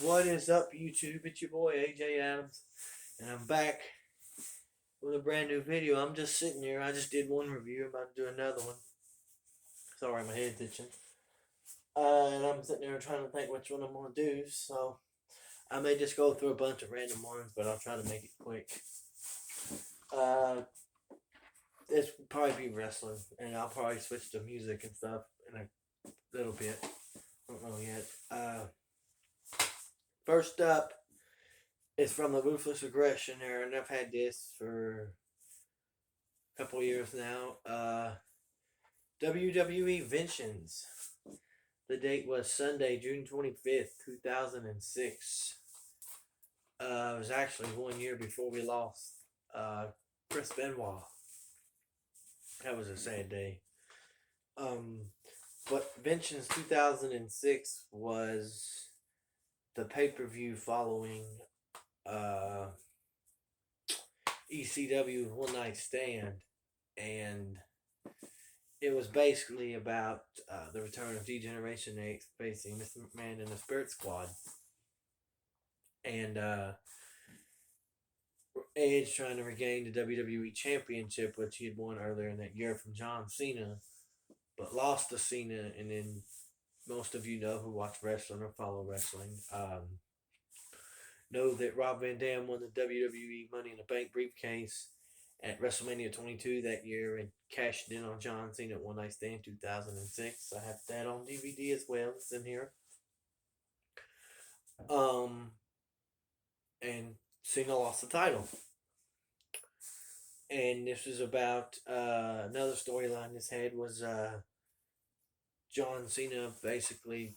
What is up, YouTube? It's your boy AJ Adams, and I'm back with a brand new video. I'm just sitting here. I just did one review. I'm about to do another one. Sorry, my head's itching. And I'm sitting there trying to think which one I'm gonna do. So I may just go through a bunch of random ones, but I'll try to make it quick. Uh, this will probably be wrestling, and I'll probably switch to music and stuff in a little bit. I don't know yet. First up is from the Ruthless Aggression era, and I've had this for couple years now. WWE Vengeance. The date was Sunday, June 25th, 2006. It was actually 1 year before we lost Chris Benoit. That was a sad day. Um, but Vengeance 2006 was the pay per view following uh, ECW One Night Stand, and it was basically about the return of D-Generation X facing Mr. McMahon and the Spirit Squad. And Edge trying to regain the WWE Championship, which he had won earlier in that year from John Cena, but lost to Cena. And then most of you know who watch wrestling or follow wrestling know that Rob Van Dam won the WWE Money in the Bank briefcase at WrestleMania 22 that year and cashed in on John Cena at One Night Stand 2006. I have that on DVD as well. It's in here. Um, and Cena lost the title. And this was about another storyline this had was John Cena basically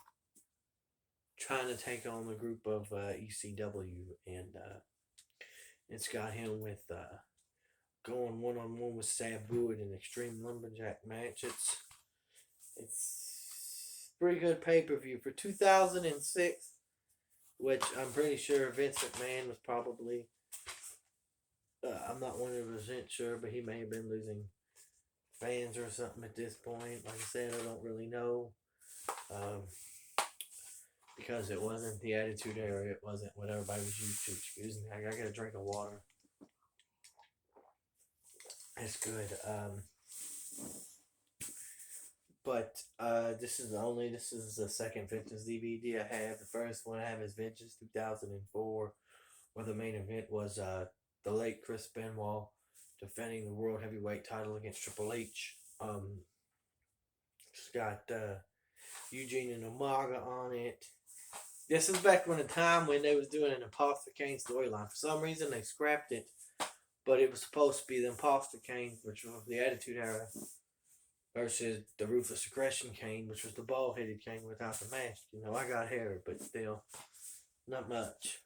trying to take on the group of ECW, and it's got him with going one on one with Sabu in an Extreme Lumberjack match. It's pretty good pay per view for 2006, which I'm pretty sure Vince McMahon was probably. I'm not 100% sure, but he may have been losing fans or something at this point. Like I said, I don't really know. Um, because it wasn't the Attitude Era. It wasn't what everybody was used to. Excuse me. I gotta get a drink of water. It's good. But this is the second Vengeance DVD I have. The first one I have is Vengeance 2004, where the main event was the late Chris Benoit defending the World Heavyweight title against Triple H. It's got Eugene and Umaga on it. This is back when the time when they was doing an Imposter Kane storyline. For some reason they scrapped it, but it was supposed to be the Imposter Kane, which was the Attitude Era, versus the Ruthless Aggression Kane, which was the bald-headed Kane without the mask. You know, I got hair, but still, not much.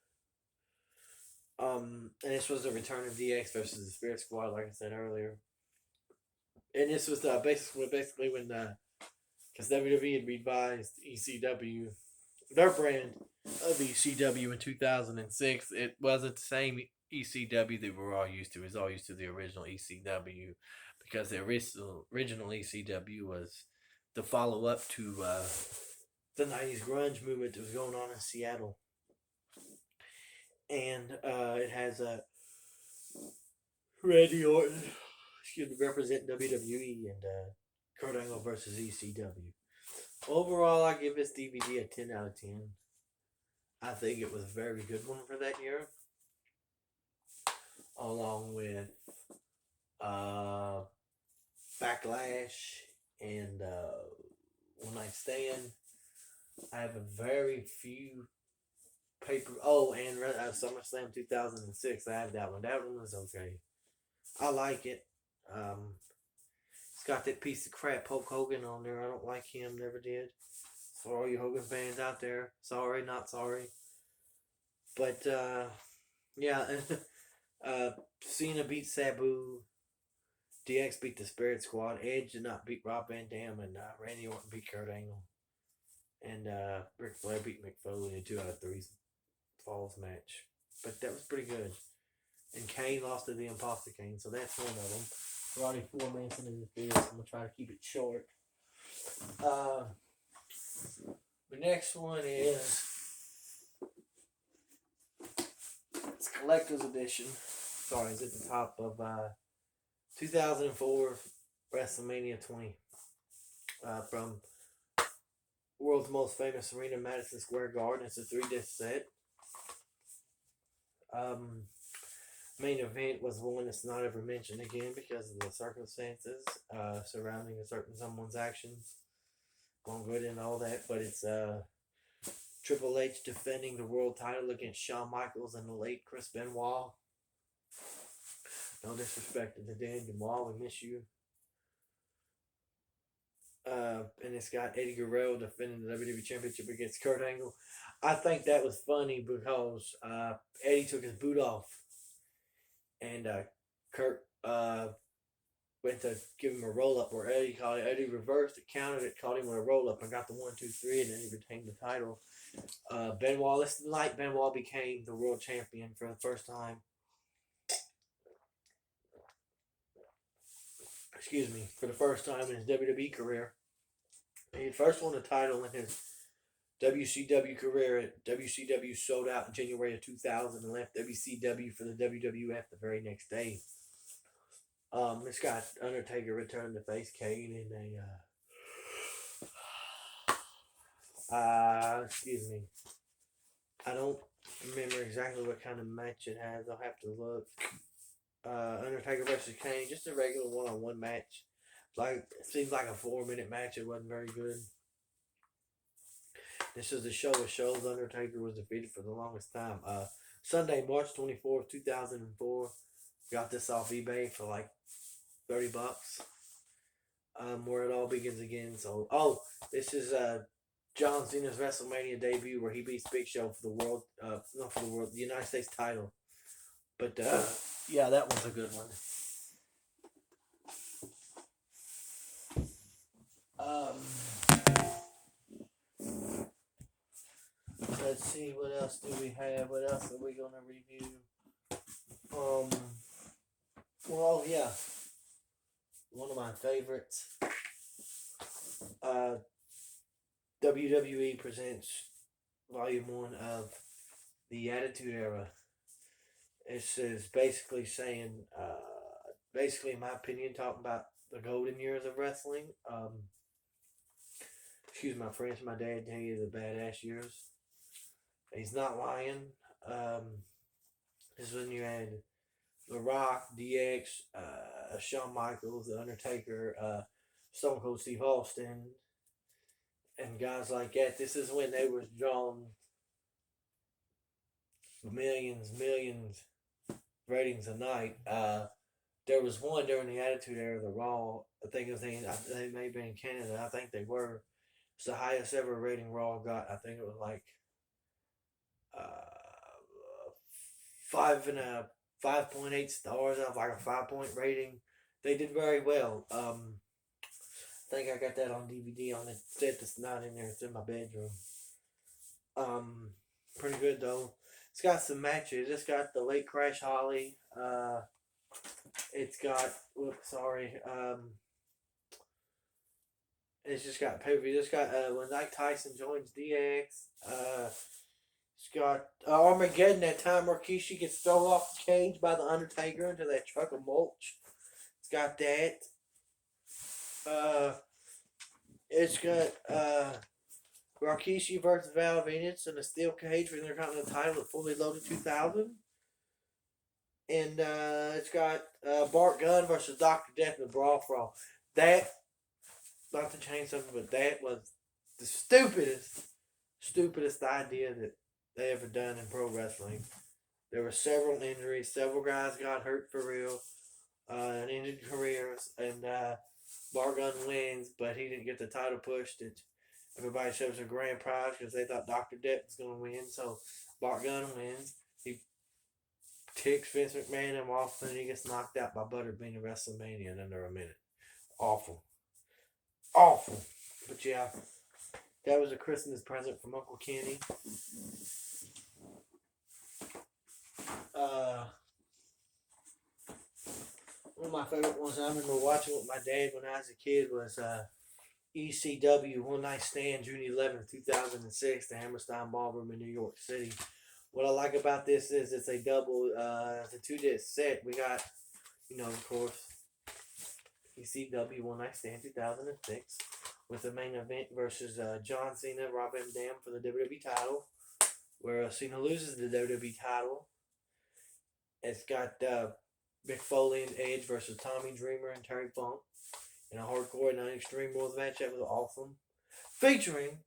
And this was the return of DX versus the Spirit Squad, like I said earlier. And this was basically when because WWE had revised ECW, their brand of ECW in 2006. It wasn't the same ECW that we're all used to. It was all used to the original ECW because the original ECW was the follow up to the 90s grunge movement that was going on in Seattle. And it has Randy Orton, represent WWE, and Kurt Angle versus ECW. Overall, I give this DVD a 10 out of 10. I think it was a very good one for that year, along with uh, Backlash and One Night Stand. I have a very few paper. Oh, and SummerSlam 2006. I have that one. That one was okay. I like it. It's got that piece of crap Hulk Hogan on there. I don't like him. Never did. For all you Hogan fans out there, sorry, not sorry. But yeah, Cena beat Sabu. DX beat the Spirit Squad. Edge did not beat Rob Van Dam, and Randy Orton beat Kurt Angle. And Ric Flair beat Mick Foley in a 2 out of 3 falls match. But that was pretty good. And Kane lost to the Imposter Kane, so that's one of them. We're already 4 minutes into this video, so I'm going to try to keep it short. The next one is Collector's Edition. Sorry, it's at the top of 2004 WrestleMania 20 from world's most famous arena, Madison Square Garden. It's a 3-disc set. Main event was one that's not ever mentioned again because of the circumstances surrounding a certain someone's actions. Won't go into all that, but it's Triple H defending the world title against Shawn Michaels and the late Chris Benoit. No disrespect to the dead, Benoit, we miss you. And it's got Eddie Guerrero defending the WWE Championship against Kurt Angle. I think that was funny because Eddie took his boot off, and Kurt went to give him a roll up where Eddie caught it. Eddie reversed it, counted it, caught him with a roll up, and got the 1, 2, 3, and then he retained the title. Benoit, this night Benoit became the world champion for the first time. For the first time in his WWE career. He first won the title in his WCW career. WCW sold out in January of 2000 and left WCW for the WWF the very next day. It's got Undertaker return to face Kane in a I don't remember exactly what kind of match it has. I'll have to look. Undertaker versus Kane, just a regular one-on-one match. It seems like a 4-minute match. It wasn't very good. This is the show of shows. Undertaker was defeated for the longest time. Sunday, March 24th, 2004. Got this off eBay for like $30. Where it all begins again. So, this is John Cena's WrestleMania debut where he beats Big Show for the world, the United States title. But yeah, that one's a good one. Let's see, what else do we have? What else are we gonna review? Well, yeah, one of my favorites. WWE presents Volume 1 of the Attitude Era. It's basically saying, in my opinion, talking about the golden years of wrestling. Excuse my French, my dad tell you the badass years. He's not lying. This is when you had The Rock, DX, Shawn Michaels, The Undertaker, Stone Cold Steve Austin, and guys like that. This is when they was drawing millions ratings a night. There was one during the Attitude Era, the Raw. I think they may have been in Canada. I think they were. It's the highest ever rating Raw got. I think it was like 5.8 stars out of like a 5-point rating. They did very well. I think I got that on DVD on the set that's not in there. It's in my bedroom. Pretty good though. It's got some matches. It's got the late Crash Holly. It's got it's just got pay-per-view. It's got when Mike Tyson joins DX. It's got Armageddon, that time where Rikishi gets thrown off the cage by the Undertaker into that truck of mulch. It's got that. It's got Rikishi versus Val Venis in a steel cage for the Intercontinental title at Fully Loaded 2000. And it's got Bart Gunn versus Dr. Death in the Brawl for All. That, not to change something, but that was the stupidest idea that they ever done in pro wrestling. There were several injuries. Several guys got hurt for real and ended careers. And Bart Gunn wins, but he didn't get the title pushed. Everybody shows a grand prize because they thought Dr. Death was going to win. So Bart Gunn wins. He ticks Vince McMahon and off, and he gets knocked out by Butterbean at WrestleMania in under a minute. Awful. But yeah, that was a Christmas present from Uncle Kenny. One of my favorite ones I remember watching with my dad when I was a kid was ECW One Night Stand, June 11th, 2006, the Hammerstein Ballroom in New York City. What I like about this is it's a double, it's a 2 disc set. We got, of course, ECW One Night Stand 2006 with the main event versus John Cena, Rob Van Dam for the WWE title, where Cena loses the WWE title. It's got Mick Foley and Edge versus Tommy Dreamer and Terry Funk in a hardcore and Extreme Rules match. That was awesome. Featuring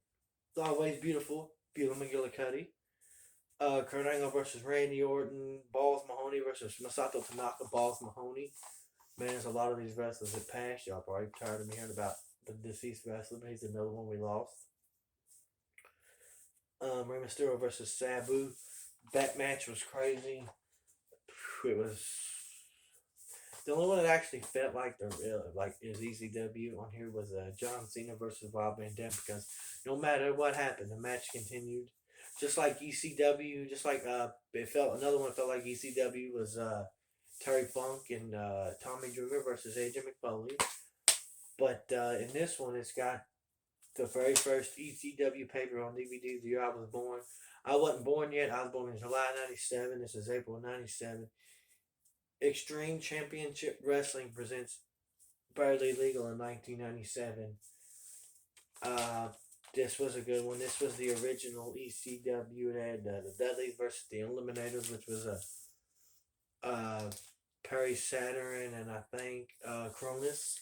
the always beautiful Beulah McGillicuddy, Kurt Angle versus Randy Orton, Balls Mahoney versus Masato Tanaka, Balls Mahoney. Man, there's a lot of these wrestlers that passed. Y'all probably tired of me hearing about the deceased wrestler, but he's another one we lost. Rey Mysterio versus Sabu. That match was crazy. It was the only one that actually felt like is ECW on here was John Cena versus Rob Van Dam, because no matter what happened, the match continued. Just like ECW, just like another one felt like ECW was Terry Funk and Tommy Dreamer versus AJ McFoley. But in this one, it's got the very first ECW paper on DVD the year I was born. I wasn't born yet. I was born in July 97. This is April 97. Extreme Championship Wrestling presents Barely Legal in 1997. This was a good one. This was the original ECW. It had the Dudleys versus the Eliminators, which was a Perry Saturn and I think Cronus.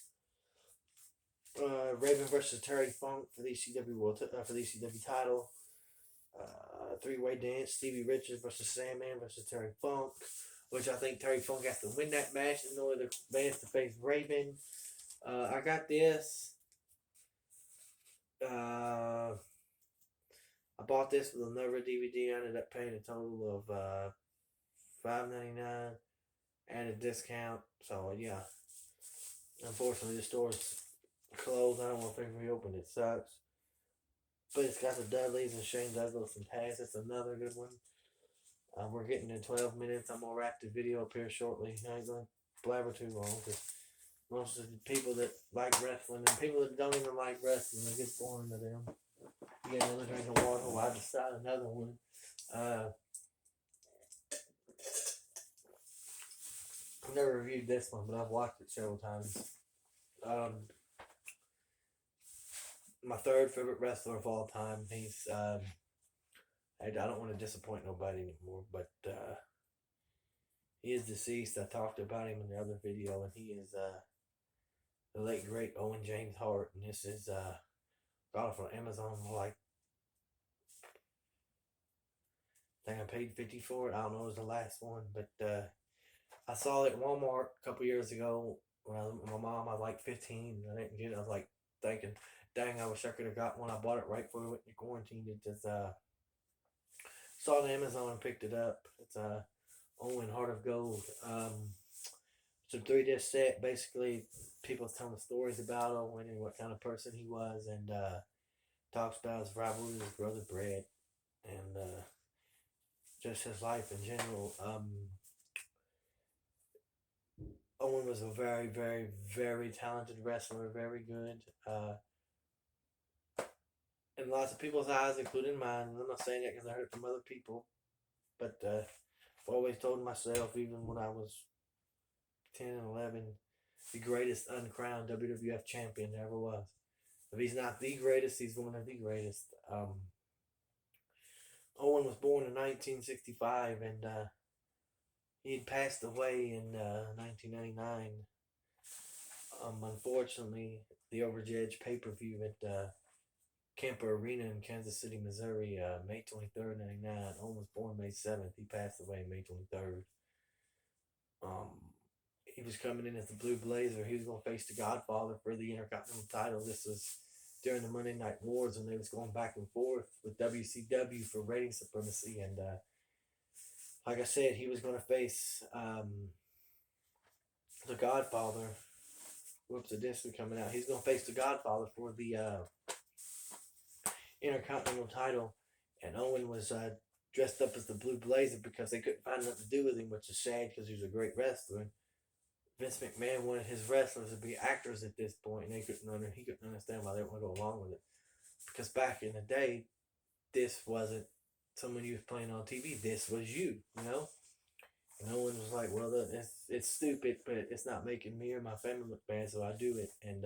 Raven versus Terry Funk for the ECW title. Three-way dance. Stevie Richards versus Sandman versus Terry Funk, which I think Terry Funk has to win that match in order to advance to face Raven. I got this. I bought this with another DVD. I ended up paying a total of $5.99 and a discount. So yeah, unfortunately the store's closed. I don't want to reopen. It sucks. But it's got the Dudleys and Shane Douglas and Taz. It's another good one. We're getting to 12 minutes. I'm going to wrap the video up here shortly. I ain't going to blabber too long because most of the people that like wrestling and people that don't even like wrestling, it gets boring to them. You get another drink of water while I decide another one. I've never reviewed this one, but I've watched it several times. My third favorite wrestler of all time. He's I don't want to disappoint nobody anymore, but he is deceased. I talked about him in the other video, and he is the late great Owen James Hart, and this is got it from Amazon. Like, I think I paid $50 for it. I don't know, it was the last one, but I saw it at Walmart a couple years ago when I was with my mom. I was like 15, and I didn't get it. I was like thinking, dang, I wish I could have got one. I bought it right before we went into quarantine. It just saw it on Amazon and picked it up. It's Owen Heart of Gold. It's a 3-disc set. Basically, people telling stories about Owen and what kind of person he was, and talks about his rivalry with his brother Brett, and just his life in general. Owen was a very, very, very talented wrestler, very good. In lots of people's eyes, including mine. And I'm not saying that because I heard it from other people, but I've always told myself, even when I was 10 and 11, the greatest uncrowned WWF champion there ever was. If he's not the greatest, he's one of the greatest. Owen was born in 1965, and he had passed away in 1999. Unfortunately, the Overjudge pay-per-view at Kemper Arena in Kansas City, Missouri, May 23rd, 99. Owen was born May 7th. He passed away May 23rd. He was coming in as the Blue Blazer. He was going to face the Godfather for the Intercontinental title. This was during the Monday Night Wars when they was going back and forth with WCW for rating supremacy. And like I said, he was going to face the Godfather. Whoops, the disc was coming out. He's going to face the Godfather for the Intercontinental title. And Owen was dressed up as the Blue Blazer because they couldn't find nothing to do with him, which is sad because he was a great wrestler. Vince McMahon wanted his wrestlers to be actors at this point, and he couldn't understand why they didn't want to go along with it. Because back in the day, this wasn't someone you was playing on TV. This was you, you know? And no one was like, well, it's stupid, but it's not making me or my family look bad, so I do it. And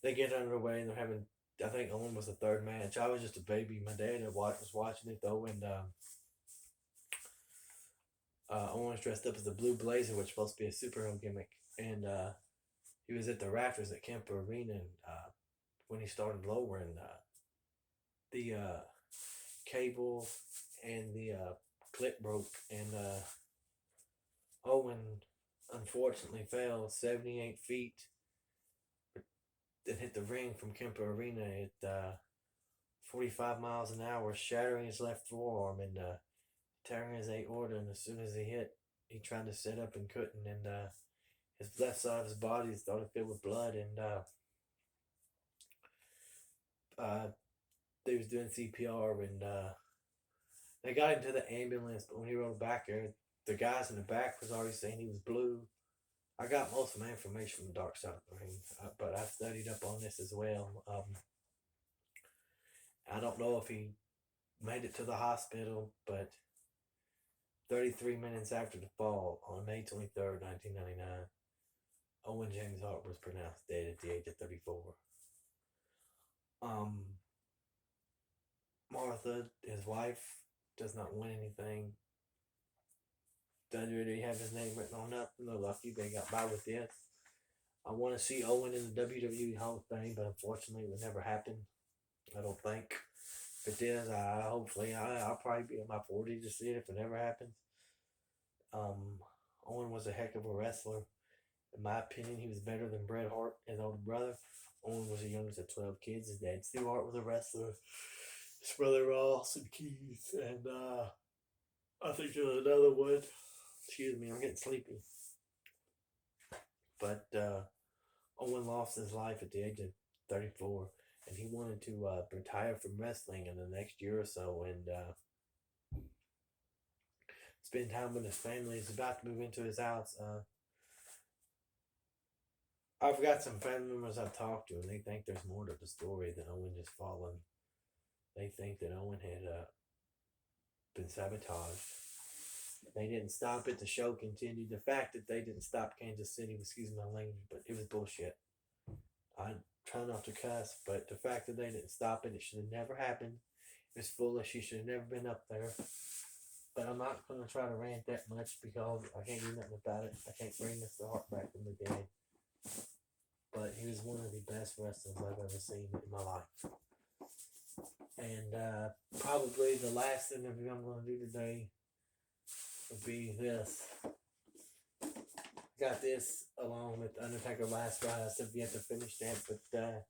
they get underway and they're having, I think Owen was the third match. I was just a baby. My dad was watching it though, and Owen was dressed up as the Blue Blazer, which was supposed to be a superhero gimmick. And he was at the rafters at Kemper Arena, and when he started lowering, the cable and the clip broke, and Owen unfortunately fell 78 feet and hit the ring from Kemper Arena at 45 miles an hour, shattering his left forearm and tearing his aorta. And as soon as he hit, he tried to sit up and couldn't, and his left side of his body started filled with blood, and they was doing CPR, and they got him to the ambulance, but when he rode back there, the guys in the back was already saying he was blue. I got most of my information from the dark side of the ring, but I've studied up on this as well. I don't know if he made it to the hospital, but 33 minutes after the fall, on May 23rd, 1999, Owen James Hart was pronounced dead at the age of 34. Martha, his wife, does not win anything. Doesn't really have his name written on nothing. They're lucky they got by with this. I want to see Owen in the WWE Hall of Fame, but unfortunately it would never happen. I don't think. If it is, I'll probably be in my 40s to see it if it ever happens. Owen was a heck of a wrestler. In my opinion, he was better than Bret Hart, his older brother. Owen was the youngest of 12 kids. His dad, Stu Hart, was a wrestler. His brother, Ross and Keith. And I think there's another one. Excuse me, I'm getting sleepy. But Owen lost his life at the age of 34. And he wanted to retire from wrestling in the next year or so and spend time with his family. He's about to move into his house. I've got some family members I've talked to, and they think there's more to the story than Owen just falling. They think that Owen had been sabotaged. They didn't stop it. The show continued. The fact that they didn't stop Kansas City, excuse my language, but it was bullshit. I try not to cuss, but the fact that they didn't stop it, it should have never happened. It was foolish. He should have never been up there. But I'm not going to try to rant that much because I can't do nothing about it. I can't bring Mr. Hart back from the dead. But he was one of the best wrestlers I've ever seen in my life. And probably the last interview I'm going to do today would be this. Got this along with Undertaker Last Ride. I said we have to finish that, but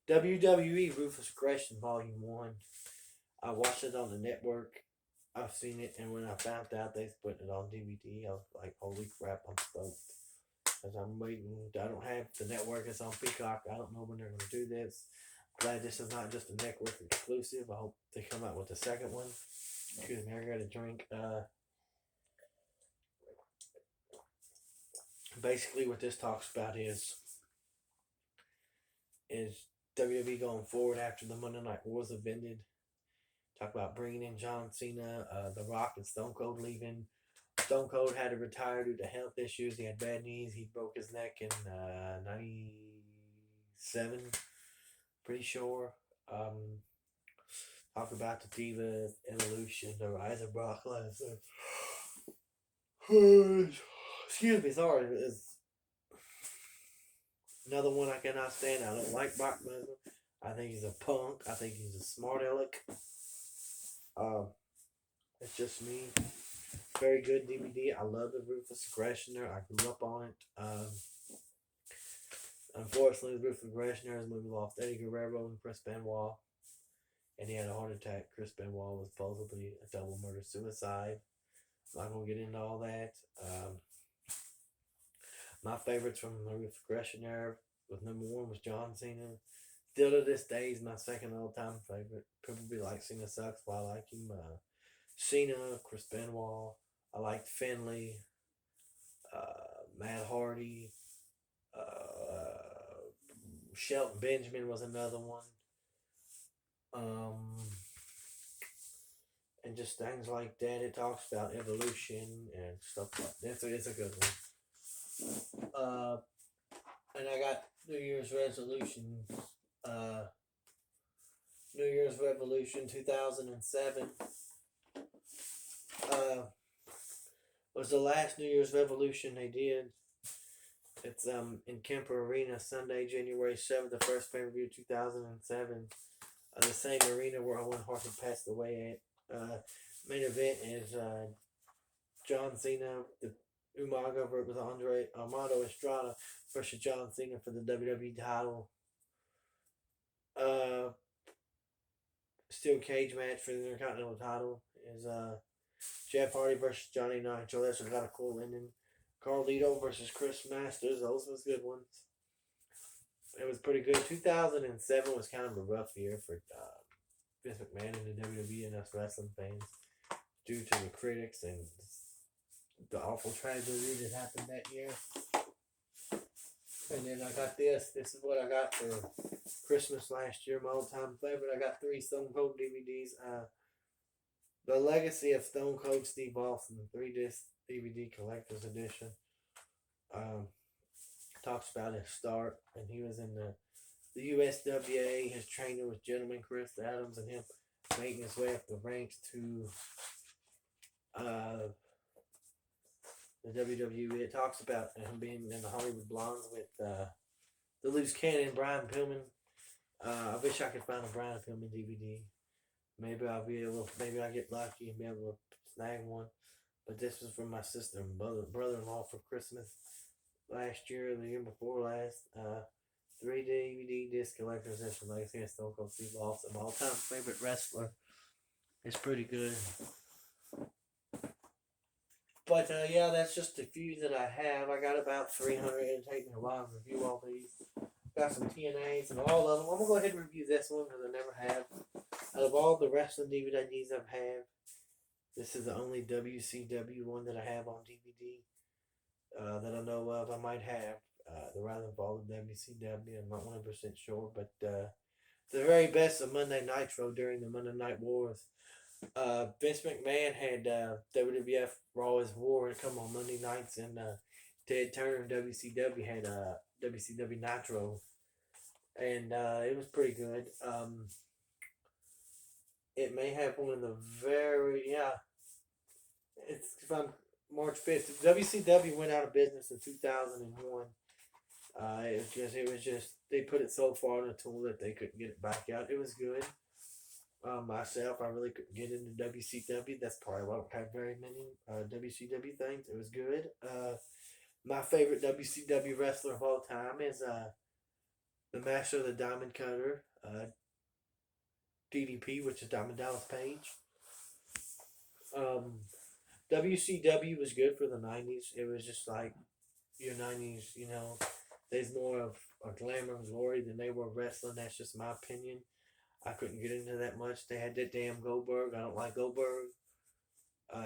WWE Ruthless Aggression Volume 1. I watched it on the network. I've seen it, and when I found out they put it on DVD, I was like, holy crap, I'm stoked. Because I'm waiting. I don't have the network. It's on Peacock. I don't know when they're going to do this. Glad this is not just a network exclusive. I hope they come out with a second one. Excuse me, I got a drink. Basically, what this talks about is WWE going forward after the Monday Night Wars have ended. Talk about bringing in John Cena, The Rock, and Stone Cold leaving. Stone Cold had to retire due to health issues. He had bad knees. He broke his neck in 97, pretty sure. Talk about the Diva Evolution, the rise of Brock Lesnar. Excuse me, sorry. It's another one I cannot stand. I don't like Brock Lesnar. I think he's a punk. I think he's a smart aleck. It's just me. Very good DVD. I love the Ruthless Aggressioner. I grew up on it. Unfortunately, the Ruthless Aggressioner movie lost Eddie Guerrero and Chris Benoit, and he had a heart attack. Chris Benoit was supposedly a double murder suicide. I'm not gonna get into all that. My favorites from the Ruthless Aggressioner was number 1 was John Cena. Still to this day, he's my second all-time favorite. People be like Cena sucks, but I like him. Cena, Chris Benoit. I liked Finlay, Matt Hardy, Shelton Benjamin was another one. and just things like that. It talks about evolution and stuff like that. So it's a good one. And I got New Year's resolution. Uh, New Year's Revolution 2007 was the last New Year's Revolution they did. It's in Kemper Arena, Sunday, January 7th, the first pay-per-view 2007. The same arena where Owen Hart had passed away at. Main event is John Cena, the Umaga versus Armando Estrada versus John Cena for the WWE title. Steel cage match for the Intercontinental title is Jeff Hardy versus Johnny Nitro. That's got a cool ending. Carlito versus Chris Masters. Those was good ones. It was pretty good. 2007 was kind of a rough year for Vince McMahon and the WWE and us wrestling fans due to the critics and the awful tragedy that happened that year. And then I got this. This is what I got for Christmas last year. My all-time favorite. I got 3 Stone Cold DVDs. The Legacy of Stone Cold Steve Austin, 3-disc DVD collector's edition. Talks about his start, and he was in the USWA. His trainer was Gentleman Chris Adams, and him making his way up the ranks to the WWE. It talks about him being in the Hollywood Blondes with the Loose Cannon, Brian Pillman. I wish I could find a Brian Pillman DVD. Maybe I'll be able. Maybe I get lucky and be able to snag one. But this was from my sister and brother-in-law for Christmas last year, the year before last. 3 DVD disc collector's edition, Legacy of Stone Cold Steve Austin, my all-time favorite wrestler. It's pretty good. But yeah, that's just a few that I have. I got about 300. It'll take me a while to review all these. Got some TNAs and all of them. I'm gonna go ahead and review this one because I never have. Out of all the wrestling DVDs I've had, this is the only WCW one that I have on DVD that I know of. I might have the Rise and Fall of WCW. I'm not 100% sure, but the very best of Monday Nitro during the Monday Night Wars. Vince McMahon had WWF Raw is War and come on Monday nights, and Ted Turner and WCW had WCW Nitro, and it was pretty good. It may have one of the it's from March 5th. WCW went out of business in 2001. It was just they put it so far in the tool that they couldn't get it back out. It was good. Myself, I really couldn't get into WCW. That's probably why I don't have very many WCW things. It was good. My favorite WCW wrestler of all time is the Master of the Diamond Cutter, DDP, which is Diamond Dallas Page. WCW was good for the 90s. It was just like your 90s, there's more of a glamour and glory than they were wrestling. That's just my opinion. I couldn't get into that much. They had that damn Goldberg. I don't like Goldberg.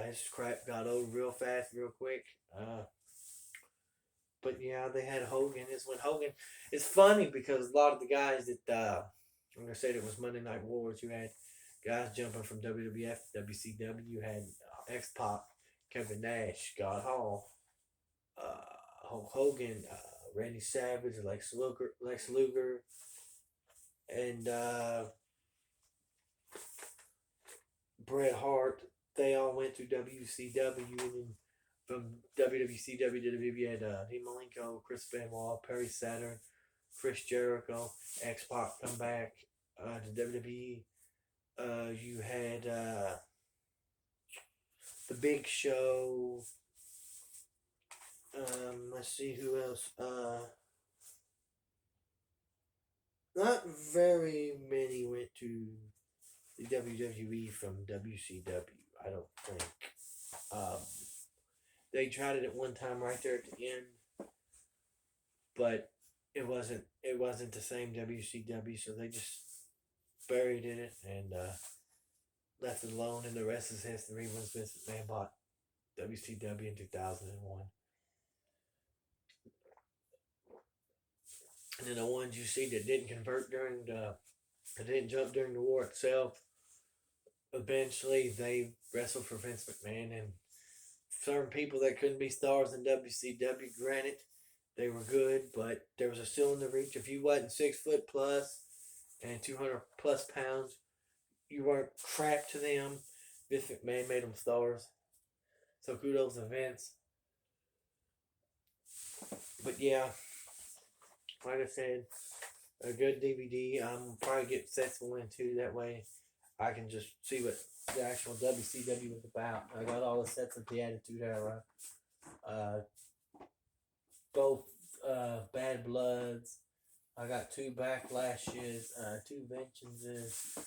His crap got old real fast, real quick. But yeah, they had Hogan. It's funny because a lot of the guys that I'm gonna say that was Monday Night Wars. You had guys jumping from WWF, WCW. You had X-Pac, Kevin Nash, Scott Hall, Hulk Hogan, Randy Savage, Lex Luger, and Bret Hart. They all went to WCW, and then from WCW to WWE, you had Dean Malenko, Chris Benoit, Perry Saturn, Chris Jericho, X-Pac come back to WWE. You had The Big Show. Let's see who else. Not very many went to the WWE from WCW. I don't think. They tried it at one time right there at the end, but it wasn't the same WCW, so they just buried it and left it alone. And the rest is history. Once Vince McMahon bought WCW in 2001. And then the ones you see that didn't convert that didn't jump during the war itself, eventually they wrestled for Vince McMahon, and certain people that couldn't be stars in WCW, granted, they were good, but there was a still in the reach. If you wasn't 6 foot plus and 200 plus pounds, you weren't crap to them. Vince McMahon made them stars. So kudos to Vince. But yeah, like I said, a good DVD. I'm probably get sets one too. That way, I can just see what the actual WCW was about. I got all the sets of the Attitude Era. Uh, both Bad Bloods. I got 2 Backlashes, 2 Vengeances,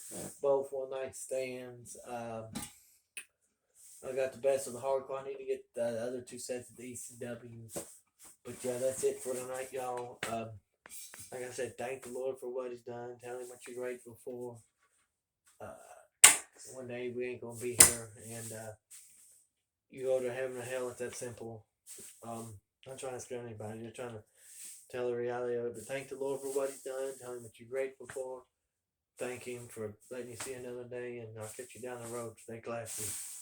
both One Night Stands. I got the best of the hardcore. I need to get the other 2 sets of the ECW. But yeah, that's it for tonight, y'all. Like I said, thank the Lord for what He's done. Tell Him what you're grateful for. One day we ain't gonna be here, and you go to heaven or hell. It's that simple. Not trying to scare anybody. Just trying to tell the reality of it. But thank the Lord for what He's done. Tell Him what you're grateful for. Thank Him for letting you see another day, and I'll catch you down the road. Stay classy.